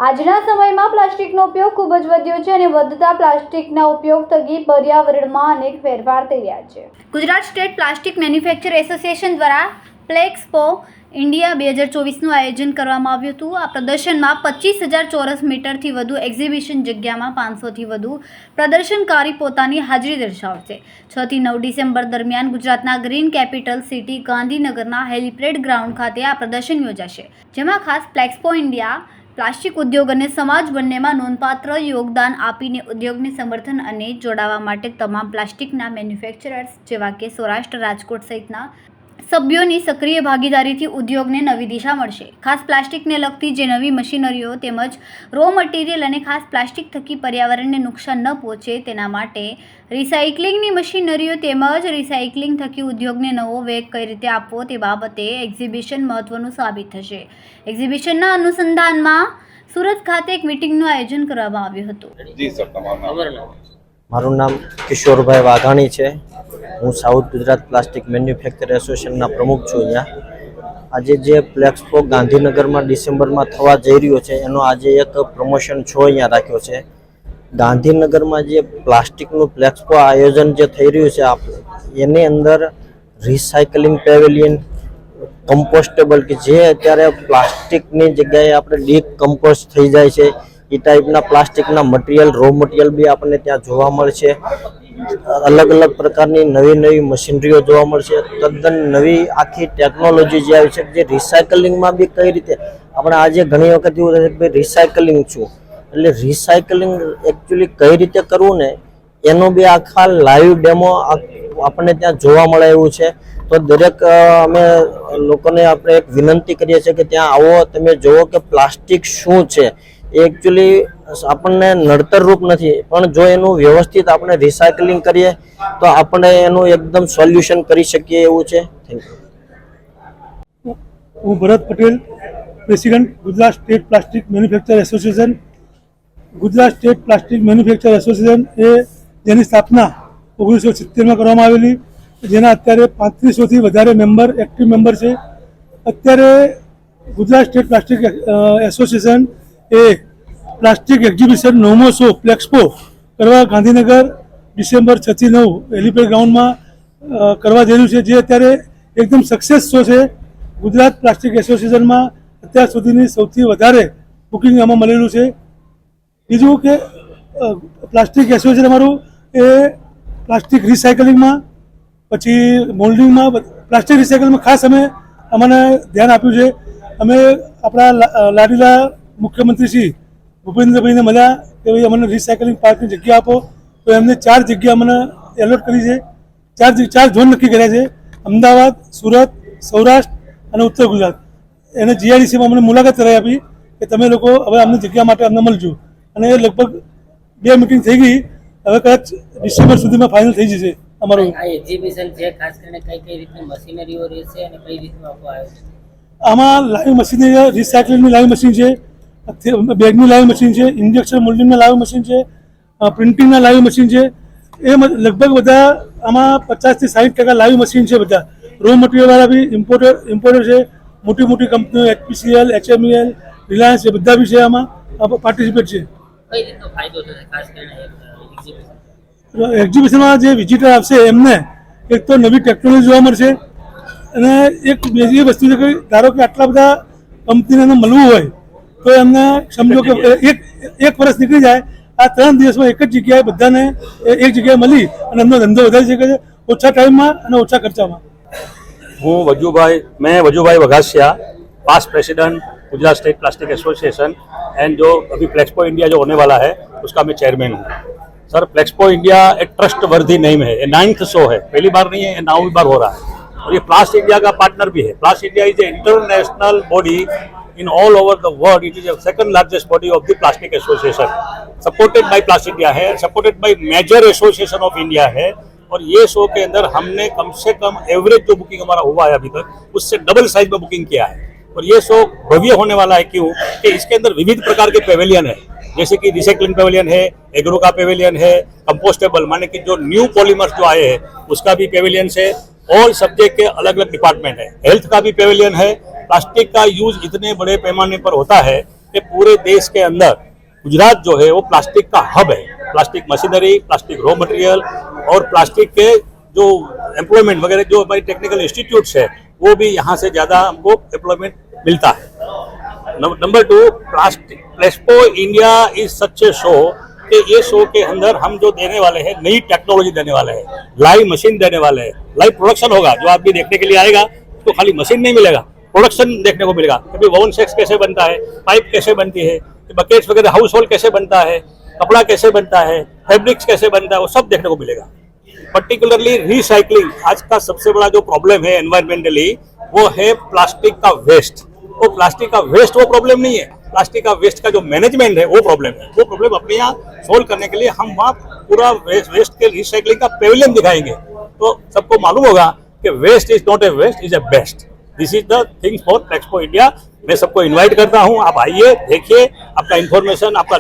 આજના સમયમાં પ્લાસ્ટિકનો ઉપયોગ ખૂબ જ વધ્યો છે અને વધતા પ્લાસ્ટિકના ઉપયોગ થકી પર્યાવરણમાં અનેક ફેરફાર થઈ રહ્યા છે। Gujarat state plastic manufacture association દ્વારા પ્લેક્સપો ઇન્ડિયા 2024નું આયોજન કરવામાં આવ્યું હતું। આ પ્રદર્શનમાં 25,000 ચોરસ મીટરથી વધુ એક્ઝિબિશન જગ્યામાં 500થી વધુ પ્રદર્શનકારી પોતાની હાજરી દર્શાવશે। 6 થી 9 ડિસેમ્બર દરમિયાન ગુજરાતના ગ્રીન કેપિટલ સિટી ગાંધીનગરના હેલિપેડ ગ્રાઉન્ડ ખાતે આ પ્રદર્શન યોજાશે, જેમાં ખાસ પ્લેક્સપો ઇન્ડિયા પ્લાસ્ટિક ઉદ્યોગ અને સમાજ બંનેમાં નોંધપાત્ર યોગદાન આપીને ઉદ્યોગને સમર્થન અને જોડાવા માટે તમામ પ્લાસ્ટિકના મેન્યુફેક્ચરર્સ જેવા કે સૌરાષ્ટ્ર, રાજકોટ સહિતના સભ્યોની સક્રિય ભાગીદારીથી ઉદ્યોગને નવી દિશા મળશે। ખાસ પ્લાસ્ટિકને લગતી જે નવી મશીનરીઓ તેમજ રો મટીરિયલ અને ખાસ પ્લાસ્ટિક થકી પર્યાવરણને નુકસાન ન પહોંચે તેના માટે રિસાયકલિંગની મશીનરીઓ તેમજ રિસાયકલિંગ થકી ઉદ્યોગને નવો વેગ કઈ રીતે આપવો તે બાબતે એક્ઝિબિશન મહત્વનું સાબિત થશે। એક્ઝિબિશનના અનુસંધાનમાં સુરત ખાતે એક મીટિંગનું આયોજન કરવામાં આવ્યું હતું। મારું નામ કિશોરભાઈ વાઘાણી છે। હું સાઉથ ગુજરાત પ્લાસ્ટિક મેન્યુફેક્ચર એસોસિએશનના પ્રમુખ છું। અહીંયા આજે જે પ્લેક્સપો ગાંધીનગરમાં ડિસેમ્બરમાં થવા જઈ રહ્યો છે એનો આજે એક પ્રમોશન શો અહીંયા રાખ્યો છે। ગાંધીનગરમાં જે પ્લાસ્ટિકનું પ્લેક્સપો આયોજન જે થઈ રહ્યું છે એની અંદર રિસાયકલિંગ પેવેલિયન, કમ્પોસ્ટેબલ કે જે અત્યારે પ્લાસ્ટિકની જગ્યાએ આપણે ડીકમ્પોસ્ટ થઈ જાય છે એ ટાઈપના પ્લાસ્ટિકના મટીરિયલ, રો મટીરિયલ બી આપણને ત્યાં જોવા મળશે। અલગ અલગ પ્રકારની નવી મશીનરીઓ જોવા મળશે। તદ્દન નવી આખી ટેકનોલોજી જે આવી છે જે રિસાયકલિંગમાં બી કઈ રીતે આપણે આજે ઘણી વખત એવું થાય છે કે ભાઈ રિસાયકલિંગ શું, એટલે રિસાયકલિંગ એકચ્યુઅલી કઈ રીતે કરવું ને એનો બી આખા લાઈવ ડેમો આપણને ત્યાં જોવા મળે એવું છે। તો દરેક અમે લોકોને આપણે એક વિનંતી કરીએ છીએ કે ત્યાં આવો, તમે જુઓ કે પ્લાસ્ટિક શું છે। એ એકચ્યુઅલી આપણને નડતર રૂપ નથી, પણ જો એનું વ્યવસ્થિત આપણે રિસાયકલિંગ કરીએ તો આપણે એનું એકદમ સોલ્યુશન કરી શકીએ એવું છે। Thank you. હું Bharat Patel, president Gujarat state plastic manufacture association. Gujarat state plastic manufacture association એ જેની સ્થાપના 1970માં કરવામાં આવેલી, જેના અત્યારે 3500થી વધારે એક્ટિવ મેમ્બર છે। અત્યારે ગુજરાત સ્ટેટ પ્લાસ્ટિક એસોસિએશન એ પ્લાસ્ટિક એક્ઝિબિશન 9મો શો પ્લેક્સપો કરવા ગાંધીનગર ડિસેમ્બર 6 થી 9 હેલિપેડ ગ્રાઉન્ડમાં કરવા જઈ રહ્યું છે, જે અત્યારે એકદમ સક્સેસ શો છે। ગુજરાત પ્લાસ્ટિક એસોસિએશનમાં અત્યાર સુધીની સૌથી વધારે બુકિંગ આમાં મળેલું છે। બીજું કે પ્લાસ્ટિક એસોસિએશન અમારું એ પ્લાસ્ટિક રિસાયકલિંગમાં, પછી મોલ્ડિંગમાં, પ્લાસ્ટિક રિસાયકલિંગમાં ખાસ અમને ધ્યાન આપ્યું છે। અમે આપણા લાડીલા મુખ્યમંત્રી શ્રી ભૂપેન્દ્રભાઈને મળ્યા કે ભાઈ અમને રિસાયકલિંગ પાર્કની જગ્યા આપો, તો એમને 4 જગ્યા અમને એલોટ કરી છે। 4 ઝોન નક્કી કર્યા છે: અમદાવાદ, સુરત, સૌરાષ્ટ્ર અને ઉત્તર ગુજરાત। એને જીઆઈડીસીમાં અમને મુલાકાત કરાવી આપી કે તમે લોકો હવે અમને જગ્યા માટે અમને મળજો, અને લગભગ 2 મિટિંગ થઈ ગઈ। હવે કદાચ ડિસેમ્બર સુધીમાં ફાઇનલ થઈ જશે અમારું એક્ઝિબિશન છે। ખાસ કરીને કઈ રીતની મશીનરીઓ રહેશે અને કઈ રીતનું આખું આયોજન? આમાં લાઈવ મશીનરી, રિસાયકલિંગની લાઈવ મશીન છે, બેગની લાઈવ મશીન છે, ઇન્જેક્શન મોલ્ડિંગના લાઈવ મશીન છે, પ્રિન્ટિંગના લાઈવ મશીન છે। એ લગભગ બધા આમાં 50 થી 60% લાઈવ મશીન છે। બધા રો મટીરિયલવાળા બી ઇમ્પોર્ટર છે, મોટી કંપનીઓ HPCL, HMEL, રિલાયન્સ એ બધા બી છે આમાં પાર્ટિસિપેટ છે। કઈ રીતનો ફાયદો થશે ખાસ કરીને એક્ઝિબિશનમાં જે વિઝિટર આવશે એમને એક તો નવી ટેકનોલોજી જોવા મળશે, અને એક બીજી વસ્તુ છે કે ધારો કે આટલા બધા કંપનીને મળવું હોય તો એમને સમજો કે એક વર્ષ નીકળી જાય, આ 3 દિવસમાં એક જ જગ્યાએ બધાને એક જગ્યાએ મળી અને એમનો ધંધો વધારી શકે છે ઓછા ટાઈમમાં અને ઓછા ખર્ચામાં। मैं Vajubhai Vaghasiya, past president Gujarat state plastic association, and जो अभी प्लेक्सपो इंडिया जो होने वाला है उसका मैं चेयरमैन हूँ। सर, प्लेक्सपो इंडिया एक ट्रस्ट वर्दी नेम है। ये 9th शो है, पहली बार नहीं है, ये 9वीं बार हो रहा है, और ये प्लास्ट इंडिया का पार्टनर भी है। Plast India is a international body in all over the world. It is the second largest body of the plastic association, supported by Plast India है, supported by major association of India है। और ये show के अंदर हमने कम से कम average जो booking हमारा हुआ है अभी तक उससे डबल साइज में बुकिंग किया है। और ये शो भव्य होने वाला है, क्यों कि इसके अंदर विविध प्रकार के पेवेलियन है, जैसे कि रिसाइकलिंग पेवेलियन है, एग्रो का पेवेलियन है, कंपोस्टेबल माने कि जो न्यू पॉलीमर्स जो आए हैं उसका भी पेवेलियन है। ऑल सब्जेक्ट के अलग अलग डिपार्टमेंट है, हेल्थ का भी पेवेलियन है। प्लास्टिक का यूज इतने बड़े पैमाने पर होता है कि पूरे देश के अंदर गुजरात जो है वो प्लास्टिक का हब है। Plastic machinery, plastic raw material और प्लास्टिक के जो एम्प्लॉयमेंट वगैरह जो हमारी टेक्निकल इंस्टीट्यूट्स है वो भी यहाँ से ज़्यादा हमको एम्प्लॉयमेंट मिलता है। Number 2, plastic Plexpo India is such a show कि ये शो के अंदर हम जो देने वाले हैं नई टेक्नोलॉजी देने वाले हैं, लाइव मशीन देने वाले हैं, लाइव प्रोडक्शन होगा। जो आदमी देखने के लिए आएगा तो खाली मशीन नहीं मिलेगा, प्रोडक्शन देखने को मिलेगा। कभी वोवन सेक्स कैसे बनता है, पाइप कैसे बनती है, बकेट्स वगैरह हाउस होल्ड कैसे बनता है, कपड़ा कैसे बनता है, फैब्रिक्स कैसे बनता है, वो सब देखने को मिलेगा। पर्टिकुलरली रिसाइकलिंग आज का सबसे बड़ा जो प्रॉब्लम है एनवायरमेंटली वो है प्लास्टिक का वेस्ट। वो प्लास्टिक का वेस्ट वो प्रॉब्लम नहीं है, प्लास्टिक का वेस्ट का जो मैनेजमेंट है वो प्रॉब्लम है। वो प्रॉब्लम अपने यहाँ सोल्व करने के लिए हम वहाँ पूरा वेस्ट के रिसाइकलिंग का पेविलियन दिखाएंगे तो सबको मालूम होगा कि waste is not a waste, is a best. This is the things for Plexpo India. मैं सबको इनवाइट करता हूँ, आप आइए, देखिए, आपका इन्फॉर्मेशन, आपका